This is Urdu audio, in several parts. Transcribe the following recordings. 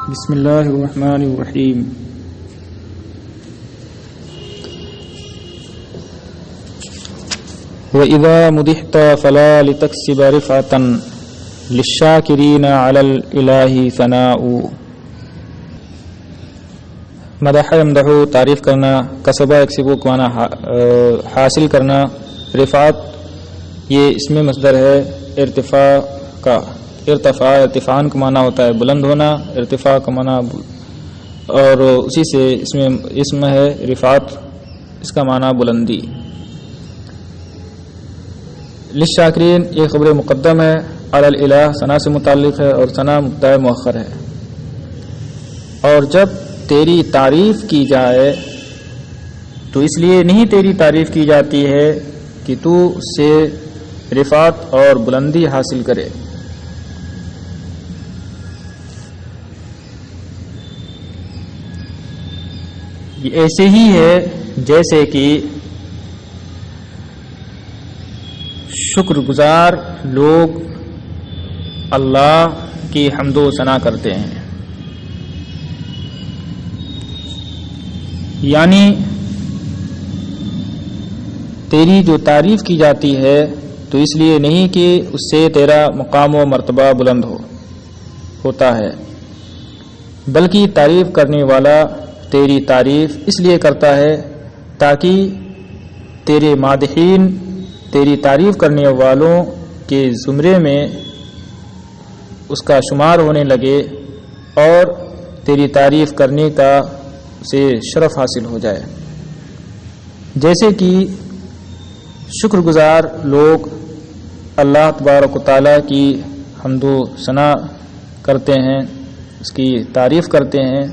بسم اللہ الرحمن الرحیم. وَإِذَا مُدِحْتَ فَلَا لِتَكْسِبَ رِفْعَةً لِلشَّاكِرِينَ عَلَى الْإِلَٰهِ ثَنَاءُ. مدح امدحو تعریف کرنا، کسبہ اکسبو کو معنی حاصل کرنا، رفعت یہ اس میں مصدر ہے ارتفاع کا. ارتفاعن کا معنی ہوتا ہے بلند ہونا، ارتفاع کا معنی اور اسی سے اس میں اسم ہے رفعت، اس کا معنی بلندی. للشاکرین یہ خبر مقدم ہے، علی الالہ ثنا سے متعلق ہے اور ثنا مبتدا مؤخر ہے. اور جب تیری تعریف کی جائے تو اس لیے نہیں تیری تعریف کی جاتی ہے کہ تو اس سے رفعت اور بلندی حاصل کرے. یہ ایسے ہی ہے جیسے کہ شکر گزار لوگ اللہ کی حمد و ثنا کرتے ہیں، یعنی تیری جو تعریف کی جاتی ہے تو اس لیے نہیں کہ اس سے تیرا مقام و مرتبہ بلند ہوتا ہے، بلکہ تعریف کرنے والا تیری تعریف اس لیے کرتا ہے تاکہ تیرے مادحین تیری تعریف کرنے والوں کے زمرے میں اس کا شمار ہونے لگے اور تیری تعریف کرنے کا سے شرف حاصل ہو جائے. جیسے کہ شکر گزار لوگ اللہ تبارک و تعالیٰ کی حمد و ثنا کرتے ہیں، اس کی تعریف کرتے ہیں،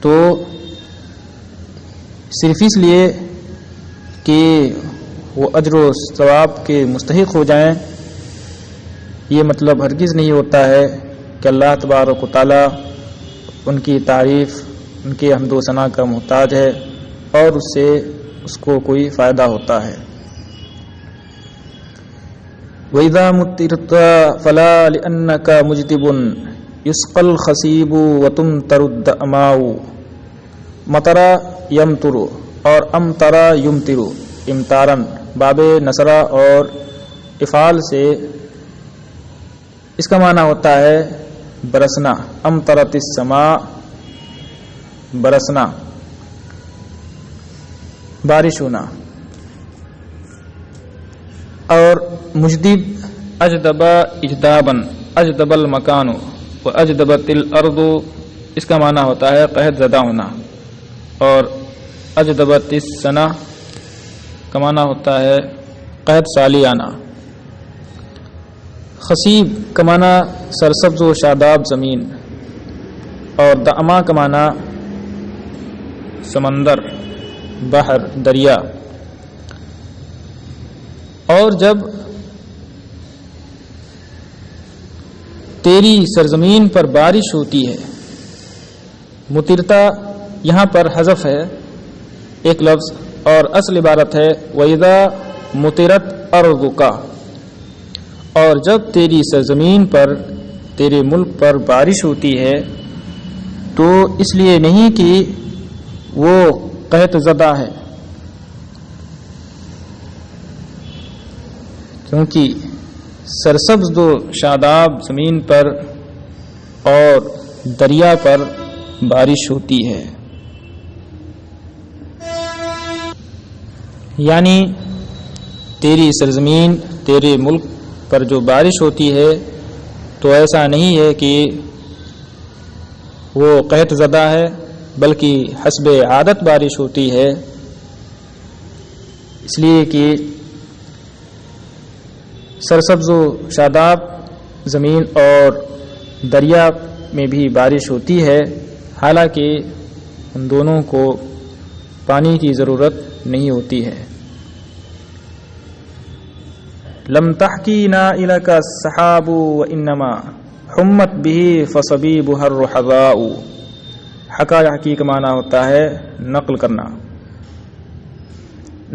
تو صرف اس لیے کہ وہ اجر و ثواب کے مستحق ہو جائیں، یہ مطلب ہرگز نہیں ہوتا ہے کہ اللہ تبارک و تعالیٰ ان کی تعریف، ان کے حمد و ثنا کا محتاج ہے اور اس سے اس کو کوئی فائدہ ہوتا ہے. وَإِذَا مُطِرْتَ فَلَا لِأَنَّكَ مُجْدِبٌ يُسْقَى الْخَصِيبُ وَتُمْطَرُ الدَّأْمَاءُ. مطرا یمطر اور امطرا یمطر، امطارن باب نصرہ اور افعال سے اس کا معنی ہوتا ہے برسنا. امطرت السماء برسنا، بارش ہونا. اور مجدب اجدب اجدابا، اجدب المکان و اجدبت الارض، اس کا معنی ہوتا ہے قحط زدہ ہونا. اور اجدبت السنہ کا معنی ہوتا ہے قحط سالی آنا. خصیب کا معنی سرسبز و شاداب زمین، اور دعما کا معنی سمندر، بحر، دریا. اور جب تیری سرزمین پر بارش ہوتی ہے، مطرتا یہاں پر حذف ہے ایک لفظ، اور اصل عبارت ہے وَإِذَا مُطِرَتْ أَرْضُكَ. اور جب تیری سرزمین پر، تیرے ملک پر بارش ہوتی ہے تو اس لیے نہیں کہ وہ قحط زدہ ہے، کیونکہ سرسبز و شاداب زمین پر اور دریا پر بارش ہوتی ہے. یعنی تیری سرزمین، تیرے ملک پر جو بارش ہوتی ہے تو ایسا نہیں ہے کہ وہ قحط زدہ ہے، بلکہ حسب عادت بارش ہوتی ہے، اس لیے کہ سرسبز و شاداب زمین اور دریا میں بھی بارش ہوتی ہے، حالانکہ ان دونوں کو پانی کی ضرورت نہیں ہوتی ہے. لم تحکی نائلک السحاب وانما حمت به فصبیبها الرحضاء. حکا یحکی کا معنی ہوتا ہے نقل کرنا.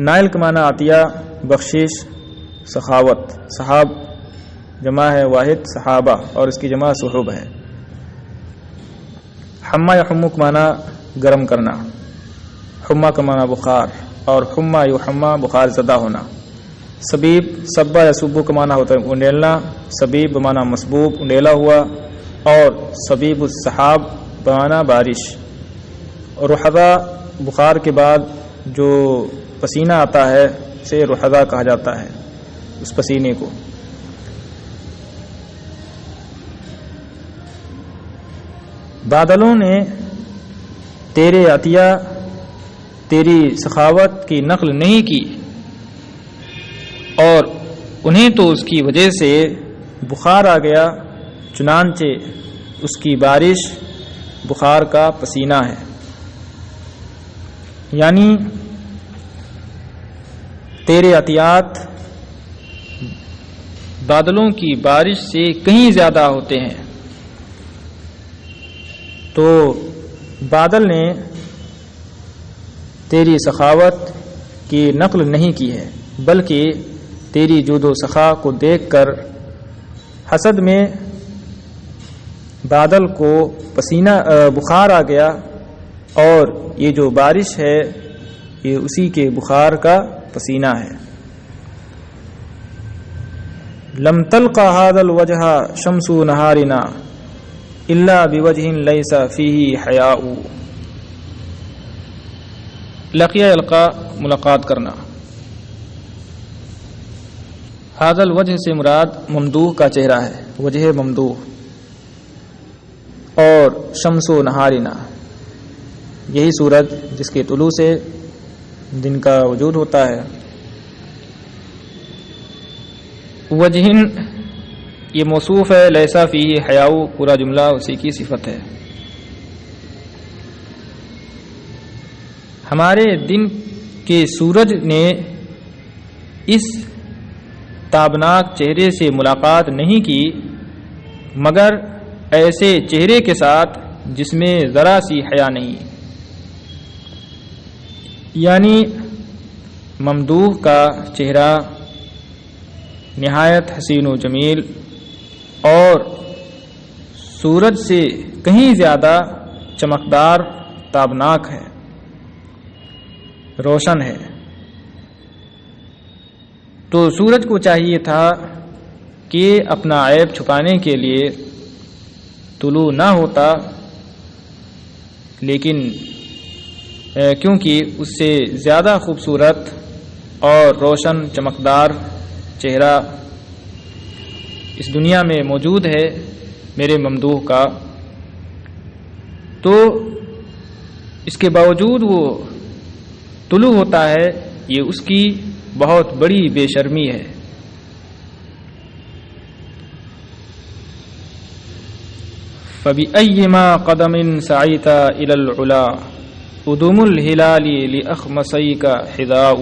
نائل کا معنی عطیہ، بخشش، سخاوت. صحاب جمع ہے واحد صحابہ اور اس کی جمع صحب ہے. حما یا حمک معنی گرم کرنا، حما کا معنی بخار، اور حما یا حما بخار زدہ ہونا۔ سبیب سبا یا سبو کا معنی ہوتا ہے انڈیلنا، سبیب بمعنی مسبوب انڈیلا ہوا، اور سبیب السحاب بمعنی بارش۔ اور رحضہ بخار کے بعد جو پسینہ آتا ہے اسے رحضہ کہا جاتا ہے، اس پسینے کو۔ بادلوں نے تیرے عطیہ تیری سخاوت کی نقل نہیں کی، اور انہیں تو اس کی وجہ سے بخار آ گیا، چنانچہ اس کی بارش بخار کا پسینہ ہے۔ یعنی تیرے عطیات بادلوں کی بارش سے کہیں زیادہ ہوتے ہیں، تو بادل نے تیری سخاوت کی نقل نہیں کی ہے، بلکہ تیری جود و سخا کو دیکھ کر حسد میں بادل کو بخار آ گیا، اور یہ جو بارش ہے یہ اسی کے بخار کا پسینہ ہے۔ لم تلقى هذا الوجه شمس نهارنا الا بوجه ليس فيه حیاء۔ لقیہ یلقا ملاقات کرنا۔ هذا الوجه سے مراد ممدوح کا چہرہ ہے، وجہ ممدوح، اور شمس و نہارنا یہی سورج جس کے طلوع سے دن کا وجود ہوتا ہے۔ وجہن یہ موصوف ہے، لیسا فیہ حیاء پورا جملہ اسی کی صفت ہے۔ ہمارے دن کے سورج نے اس تابناک چہرے سے ملاقات نہیں کی مگر ایسے چہرے کے ساتھ جس میں ذرا سی حیا نہیں، یعنی ممدوح کا چہرہ نہایت حسین و جمیل اور سورج سے کہیں زیادہ چمکدار تابناک ہے، روشن ہے۔ تو سورج کو چاہیے تھا کہ اپنا عیب چھپانے کے لیے طلوع نہ ہوتا، لیکن کیونکہ اس سے زیادہ خوبصورت اور روشن چمکدار چہرہ اس دنیا میں موجود ہے میرے ممدوح کا، تو اس کے باوجود وہ طلوع ہوتا ہے، یہ اس کی بہت بڑی بے شرمی ہے۔ فَبِأَيِّمَا قَدَمٍ سَعَيْتَ إِلَى الْعُلَا قُدُمُ الْهِلَالِ لِأَخْمَصَيْكَ حِذَاءُ۔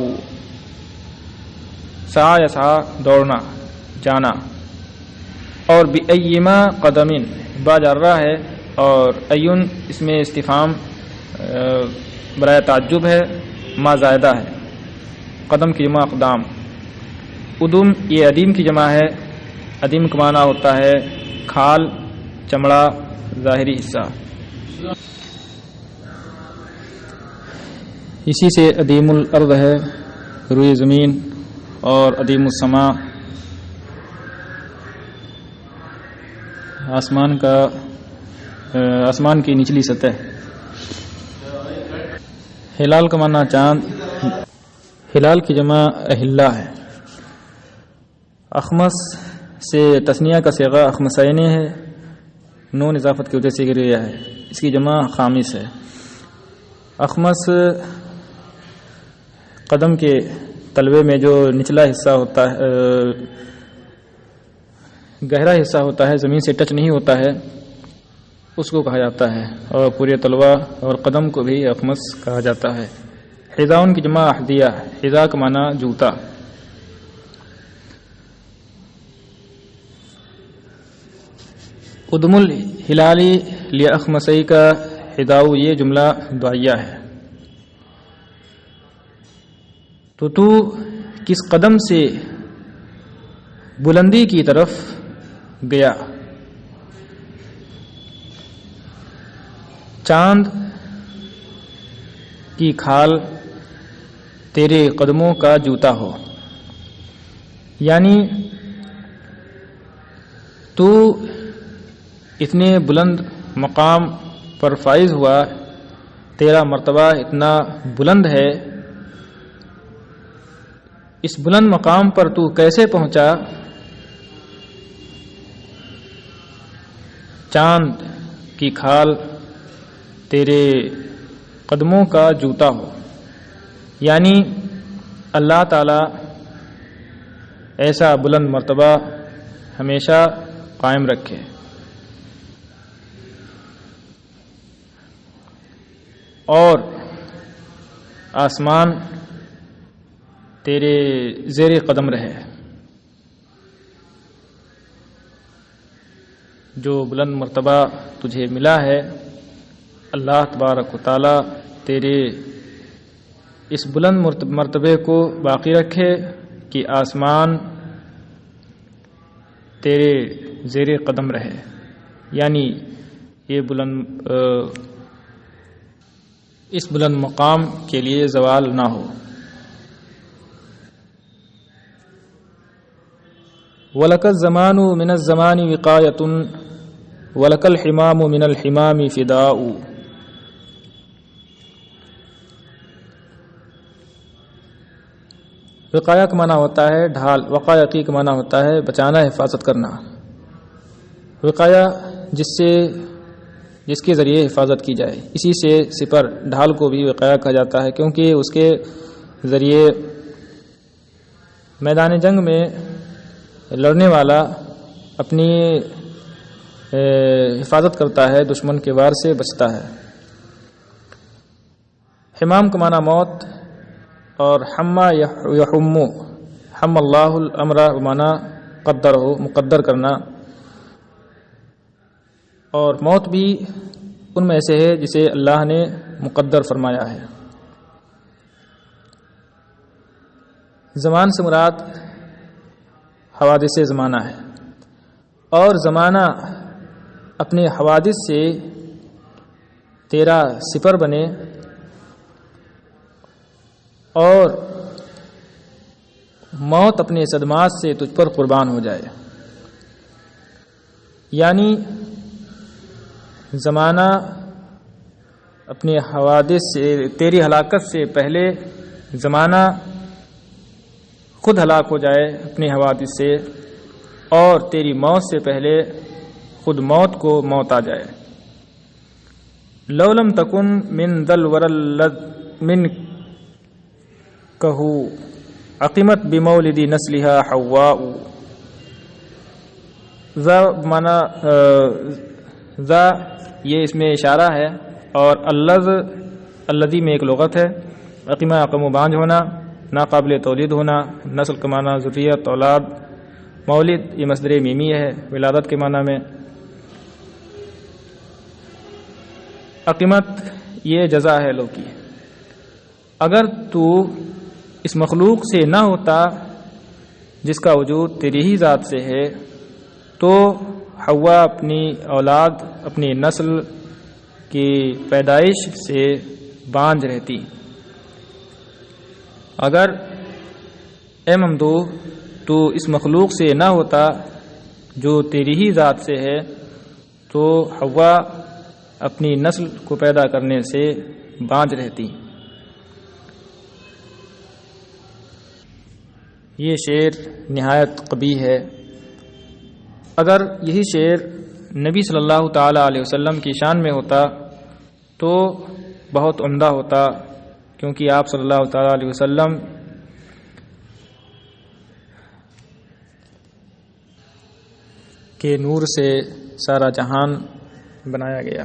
سعی یسعی دوڑنا جانا، اور بِأَيِّمَا قَدَمٍ با جارہ ہے، اور ایون اس میں استفہام برائے تعجب ہے، ما زائدہ ہے، قدم کی جمع اقدام، ادم یہ ادیم کی جمع ہے، ادیم کا معنی ہوتا ہے کھال، چمڑا، ظاہری حصہ۔ اسی سے ادیم الارض ہے، روئی زمین، اور ادیم السماء آسمان کی نچلی سطح۔ ہلال کا معنی چاند، ہلال کی جمع اہلہ ہے۔ اخمس سے تثنیہ کا صیغہ اخمسین ہے، نون اضافت کی وجہ سے گریا ہے، اس کی جمع خامس ہے۔ اخمس قدم کے تلوے میں جو نچلا حصہ ہوتا ہے، گہرا حصہ ہوتا ہے، زمین سے ٹچ نہیں ہوتا ہے، اس کو کہا جاتا ہے، اور پورے تلوا اور قدم کو بھی اخمس کہا جاتا ہے۔ حذاء کی جمع احذیہ، حذاء کا معنی جوتا۔ قدم الہلال لأخمصیک حذاء یہ جملہ دعائیہ ہے۔ تو کس قدم سے بلندی کی طرف گیا؟ چاند کی کھال تیرے قدموں کا جوتا ہو، یعنی تو اتنے بلند مقام پر فائز ہوا، تیرا مرتبہ اتنا بلند ہے، اس بلند مقام پر تو کیسے پہنچا؟ چاند کی کھال تیرے قدموں کا جوتا ہو، یعنی اللہ تعالی ایسا بلند مرتبہ ہمیشہ قائم رکھے۔ اور آسمان تیرے زیر قدم رہے، جو بلند مرتبہ تجھے ملا ہے، اللہ تبارک و تعالی تیرے اس بلند مرتبے کو باقی رکھے کہ آسمان تیرے زیر قدم رہے، یعنی یہ اس بلند مقام کے لیے زوال نہ ہو۔ وَلَكَ الزَّمَانُ مِنَ الزَّمَانِ وِقَایَةٌ وَلَكَ الْحِمَامُ مِنَ الْحِمَامِ فِدَاءٌ۔ وقایا کا معنی ہوتا ہے ڈھال، وقایتی کا معنی ہوتا ہے بچانا، حفاظت کرنا۔ وقایا جس کے ذریعے حفاظت کی جائے، اسی سے سپر ڈھال کو بھی وقایا کہا جاتا ہے، کیونکہ اس کے ذریعے میدان جنگ میں لڑنے والا اپنی حفاظت کرتا ہے، دشمن کے وار سے بچتا ہے۔ حمام کا معنی موت، اور حما یحمو، حم اللہ الامر معنی قدر ہو، مقدر کرنا، اور موت بھی ان میں سے ہے جسے اللہ نے مقدر فرمایا ہے۔ زمان سے مراد حوادث زمانہ ہے، اور زمانہ اپنے حوادث سے تیرا سپر بنے اور موت اپنے صدمات سے تجھ پر قربان ہو جائے، یعنی زمانہ اپنے حوادث سے، تیری ہلاکت سے پہلے زمانہ خود ہلاک ہو جائے اپنے حوادث سے، اور تیری موت سے پہلے خود موت کو موت آ جائے۔ لو لم تکن من ذل ورلد من کہو عقیمت بمولد نسلها حواء۔ ذا یہ اس میں اشارہ ہے، اور الذی میں ایک لغت ہے، عقیمہ عقم و بانجھ ہونا، ناقابل تولید ہونا، نسل کا معنی ذریت اولاد، مولد یہ مصدر میمی ہے ولادت کے معنی میں، عقیمت یہ جزا ہے لو کی۔ اگر تو اس مخلوق سے نہ ہوتا جس کا وجود تیری ہی ذات سے ہے، تو حوا اپنی اولاد، اپنی نسل کی پیدائش سے بانجھ رہتی۔ اگر اے ممدوح تو اس مخلوق سے نہ ہوتا جو تیری ہی ذات سے ہے، تو حوا اپنی نسل کو پیدا کرنے سے بانجھ رہتی۔ یہ شعر نہایت قبیح ہے۔ اگر یہی شعر نبی صلی اللہ تعالی علیہ وسلم کی شان میں ہوتا تو بہت عمدہ ہوتا، کیونکہ آپ صلی اللہ تعالی علیہ وسلم کے نور سے سارا جہان بنایا گیا۔